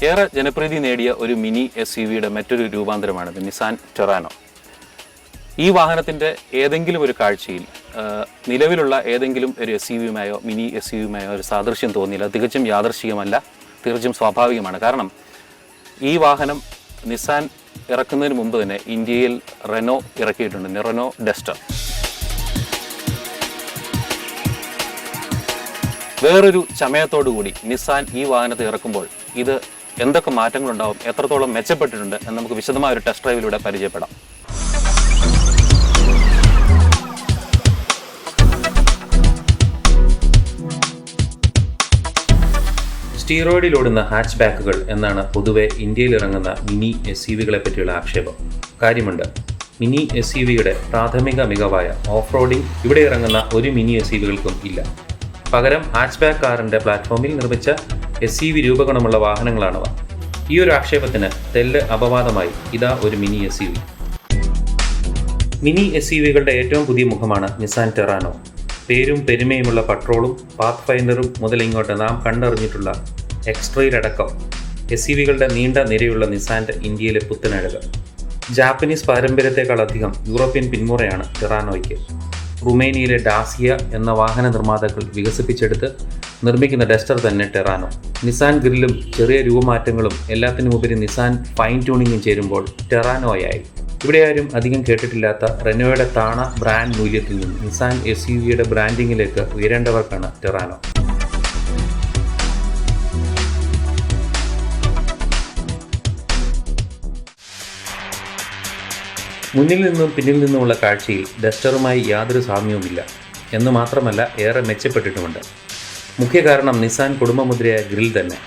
ഏറെ ജനപ്രീതി നേടിയ ഒരു മിനി SUVയുടെ മറ്റൊരു രൂപാന്തരമാണ് നിസാൻ ടെറാനോ. ഈ വാഹനത്തിൻ്റെ ഏതെങ്കിലും ഒരു കാഴ്ചയിൽ നിലവിലുള്ള ഏതെങ്കിലും ഒരു SUVയുമായോ മിനി SUVയുമായോ ഒരു സാദൃശ്യം തോന്നിയില്ല. തികച്ചും യാദൃശ്ചികമല്ല, തീർച്ചയായും സ്വാഭാവികമാണ്. കാരണം ഈ വാഹനം നിസാൻ ഇറക്കുന്നതിന് മുമ്പ് തന്നെ ഇന്ത്യയിൽ റെനോ ഇറക്കിയിട്ടുണ്ട്, റെനോ ഡസ്റ്റർ. വേറൊരു ചമയത്തോടുകൂടി നിസാൻ ഈ വാഹനത്തെ ഇറക്കുമ്പോൾ ഇത് എന്തൊക്കെ മാറ്റങ്ങളുണ്ടാവും, എത്രത്തോളം മെച്ചപ്പെട്ടിട്ടുണ്ട് എന്ന് നമുക്ക് വിശദമായ ഒരു ടെസ്റ്റ് ഡ്രൈവിലൂടെ പരിചയപ്പെടാം. സ്റ്റീറോയിഡിൽ ഓടുന്ന ഹാച്ച് ബാക്കുകൾ എന്നാണ് പൊതുവെ ഇന്ത്യയിൽ ഇറങ്ങുന്ന മിനി SUVകളെ പറ്റിയുള്ള ആക്ഷേപം. കാര്യമുണ്ട്. മിനി SUVയുടെ പ്രാഥമിക മികവായ ഓഫ് റോഡിംഗ് ഇവിടെ ഇറങ്ങുന്ന ഒരു മിനി SUVകൾക്കും ഇല്ല. പകരം ഹാച്ച് ബാക്ക് കാറിൻ്റെ പ്ലാറ്റ്ഫോമിൽ നിർമ്മിച്ച SUV രൂപഗുണമുള്ള വാഹനങ്ങളാണവ. ഈ ഒരു ആക്ഷേപത്തിന് തെല്ല് അപവാദമായി ഇതാ ഒരു മിനി SUV. മിനി SUVകളുടെ ഏറ്റവും പുതിയ മുഖമാണ് നിസാൻ ടെറാനോ. പേരും പെരുമയുമുള്ള പട്രോളും പാത്ത് ഫൈൻഡറും മുതലിങ്ങോട്ട് നാം കണ്ടറിഞ്ഞിട്ടുള്ള എക്സ്ട്രയിലടക്കം SUVകളുടെ നീണ്ട നിരയുള്ള നിസാൻ്റെ ഇന്ത്യയിലെ പുത്തനഴക്. ജാപ്പനീസ് പാരമ്പര്യത്തെക്കാളധികം യൂറോപ്യൻ പിന്മുറയാണ് ടെറാനോയ്ക്ക്. റുമേനിയയിലെ ഡാസിയ എന്ന വാഹന നിർമ്മാതാക്കൾ വികസിപ്പിച്ചെടുത്ത് നിർമ്മിക്കുന്ന ഡസ്റ്റർ തന്നെ ടെറാനോ. നിസാൻ ഗ്രില്ലും ചെറിയ രൂപമാറ്റങ്ങളും എല്ലാത്തിനുമുപരി നിസാൻ ഫൈൻ ട്യൂണിങ്ങും ചേരുമ്പോൾ ടെറാനോയായി. ഇവിടെ ആരും അധികം കേട്ടിട്ടില്ലാത്ത റെനോയുടെ താണ ബ്രാൻഡ് മൂല്യത്തിൽ നിന്ന് നിസാൻ SUVയുടെ ബ്രാൻഡിങ്ങിലേക്ക് ഉയരേണ്ടവർക്കാണ് ടെറാനോ. മുന്നിൽ നിന്നും പിന്നിൽ നിന്നുമുള്ള കാഴ്ചയിൽ ഡസ്റ്ററുമായി യാതൊരു സാമ്യവുമില്ല എന്ന് മാത്രമല്ല, ഏറെ മെച്ചപ്പെട്ടിട്ടുമുണ്ട്. മുഖ്യ കാരണം നിസാൻ കുടുംബമുദ്രയായ ഗ്രിൽ തന്നെ.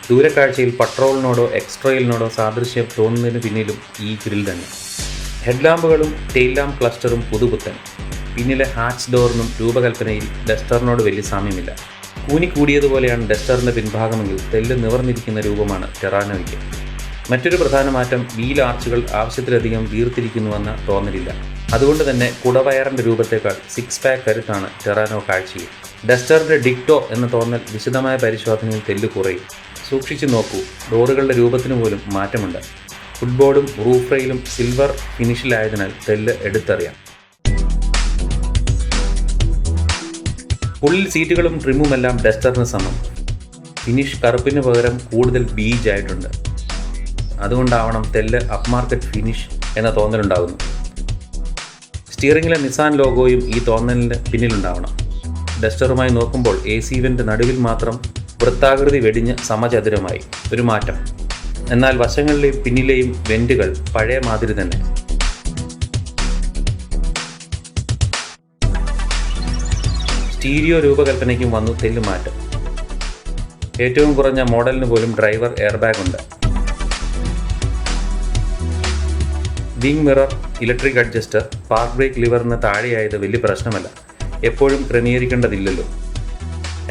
ദൂരക്കാഴ്ചയിൽ പട്രോളിനോടോ എക്സ്ട്രയിലിനോടോ സാദൃശ്യം തോന്നുന്നതിന് പിന്നിലും ഈ ഗ്രിൽ തന്നെ. ഹെഡ്ലാമ്പുകളും ടെയിൽ ലാമ്പ് ക്ലസ്റ്ററും പുതുപുത്തൻ. പിന്നിലെ ഹാച്ച് ഡോറിനും രൂപകൽപ്പനയിൽ ഡസ്റ്ററിനോട് വലിയ സാമ്യമില്ല. കൂനിക്കൂടിയതുപോലെയാണ് ഡസ്റ്ററിൻ്റെ പിൻഭാഗമെങ്കിൽ തെല്ല് നിവർന്നിരിക്കുന്ന രൂപമാണ് ടെറാനോയ്ക്ക്. മറ്റൊരു പ്രധാന മാറ്റം വീൽ ആർച്ചുകൾ ആവശ്യത്തിലധികം വീർത്തിരിക്കുന്നുവെന്ന തോന്നലില്ല. അതുകൊണ്ട് തന്നെ കുടവയറിൻ്റെ രൂപത്തേക്കാൾ 6 പാക്ക് കരുത്താണ് ടെറാനോ കാഴ്ചയിൽ. ഡസ്റ്ററിൻ്റെ ഡിക്ടോ എന്ന തോന്നൽ വിശദമായ പരിശോധനയിൽ തെല്ല് കുറയും. സൂക്ഷിച്ചു നോക്കൂ, ഡോറുകളുടെ രൂപത്തിന് പോലും മാറ്റമുണ്ട്. ഫുട്ബോർഡും റൂഫ് റെയിലും സിൽവർ ഫിനിഷിലായതിനാൽ തെല്ല് എടുത്തറിയാം. ഉള്ളിൽ സീറ്റുകളും ട്രിമ്മുമെല്ലാം ഡസ്റ്ററിന് സമം. ഫിനിഷ് കറുപ്പിന് പകരം കൂടുതൽ ബീജ് ആയിട്ടുണ്ട്. അതുകൊണ്ടാവണം തെല്ല് അപ്മാർക്കറ്റ് ഫിനിഷ് എന്ന തോന്നലുണ്ടാകുന്നു. സ്റ്റിയറിംഗിലെ നിസാൻ ലോഗോയും ഈ തോന്നലിന് പിന്നിലുണ്ടാവണം. ഡസ്റ്ററുമായി നോക്കുമ്പോൾ AC വെൻ്റ് നടുവിൽ മാത്രം വൃത്താകൃതി വെടിഞ്ഞ് സമചതുരമായി ഒരു മാറ്റം. എന്നാൽ വശങ്ങളിലെയും പിന്നിലെയും വെൻറ്റുകൾ പഴയ മാതിരി തന്നെ. സ്റ്റീരിയോ രൂപകൽപ്പനയ്ക്കും വന്നു തെല്ല് മാറ്റം. ഏറ്റവും കുറഞ്ഞ മോഡലിന് പോലും ഡ്രൈവർ എയർബാഗ് ഉണ്ട്. Wing mirror, electric adjuster, park brake ലിവറിന് താഴെയായത് വലിയ പ്രശ്നമല്ല, എപ്പോഴും ക്രമീകരിക്കേണ്ടതില്ലല്ലോ.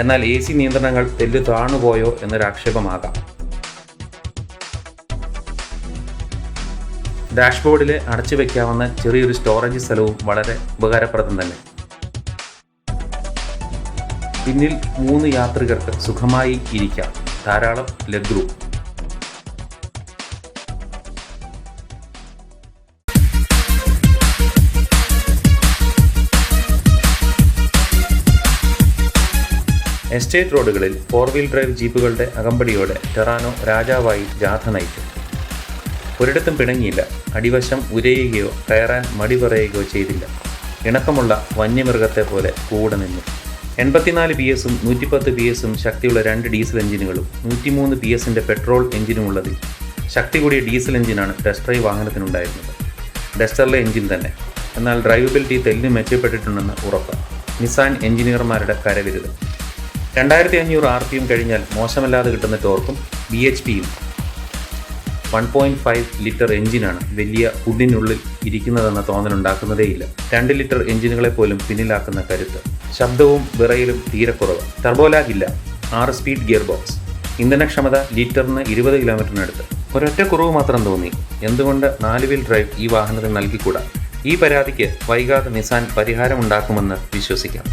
എന്നാൽ AC നിയന്ത്രണങ്ങൾ തെല്ല് താണുപോയോ എന്നൊരാക്ഷേപമാകാം. ഡാഷ്ബോർഡിലെ അടച്ചു വയ്ക്കാവുന്ന ചെറിയൊരു സ്റ്റോറേജ് സ്ഥലവും വളരെ ഉപകാരപ്രദം തന്നെ. പിന്നിൽ 3 യാത്രികർക്ക് സുഖമായി ഇരിക്കാം, ധാരാളം ലെഗ് റൂം. എസ്റ്റേറ്റ് റോഡുകളിൽ 4 വീൽ ഡ്രൈവ് ജീപ്പുകളുടെ അകമ്പടിയോടെ ടെറാനോ രാജാവായി ജാഥ നയിക്കും. ഒരിടത്തും പിണങ്ങിയില്ല. അടിവശം ഉരയുകയോ കയറാൻ മടി പറയുകയോ ചെയ്തില്ല. ഇണക്കമുള്ള വന്യമൃഗത്തെ പോലെ കൂടെ നിന്നു. 84 PS-ഉം 110 PS-ഉം ശക്തിയുള്ള 2 ഡീസൽ എഞ്ചിനുകളും 103 PS-ൻ്റെ പെട്രോൾ എഞ്ചിനുമുള്ളതിൽ ശക്തി കൂടിയ ഡീസൽ എഞ്ചിനാണ് ടെസ്റ്റ് ഡ്രൈവ് വാഹനത്തിനുണ്ടായിരുന്നത്. ഡസ്റ്ററിലെ എഞ്ചിൻ തന്നെ. എന്നാൽ ഡ്രൈവബിലിറ്റി തെല്ല് മെച്ചപ്പെട്ടിട്ടുണ്ടെന്ന് ഉറപ്പ്. നിസാൻ എഞ്ചിനീയർമാരുടെ കരവിരുത്. 2500 RPM കഴിഞ്ഞാൽ മോശമല്ലാതെ കിട്ടുന്ന ടോർക്കും BHPയും. 1.5 ലിറ്റർ എഞ്ചിനാണ് വലിയ ഹുഡിനുള്ളിൽ ഇരിക്കുന്നതെന്ന തോന്നലുണ്ടാക്കുന്നതേയില്ല. 2 ലിറ്റർ എഞ്ചിനുകളെ പോലും പിന്നിലാക്കുന്ന കരുത്ത്. ശബ്ദവും വിറയലും തീരെ കുറവ്. ടർബോലാഗ് ഇല്ല. 6 സ്പീഡ് ഗിയർ ബോക്സ്. ഇന്ധനക്ഷമത ലിറ്ററിന് 20 കിലോമീറ്ററിനടുത്ത്. ഒരൊറ്റ കുറവ് മാത്രം തോന്നി. എന്തുകൊണ്ട് 4 വീൽ ഡ്രൈവ് ഈ വാഹനത്തിന് നൽകിക്കൂടാ? ഈ പരാതിക്ക് വൈകാതെ നിസാൻ പരിഹാരമുണ്ടാക്കുമെന്ന് വിശ്വസിക്കാം.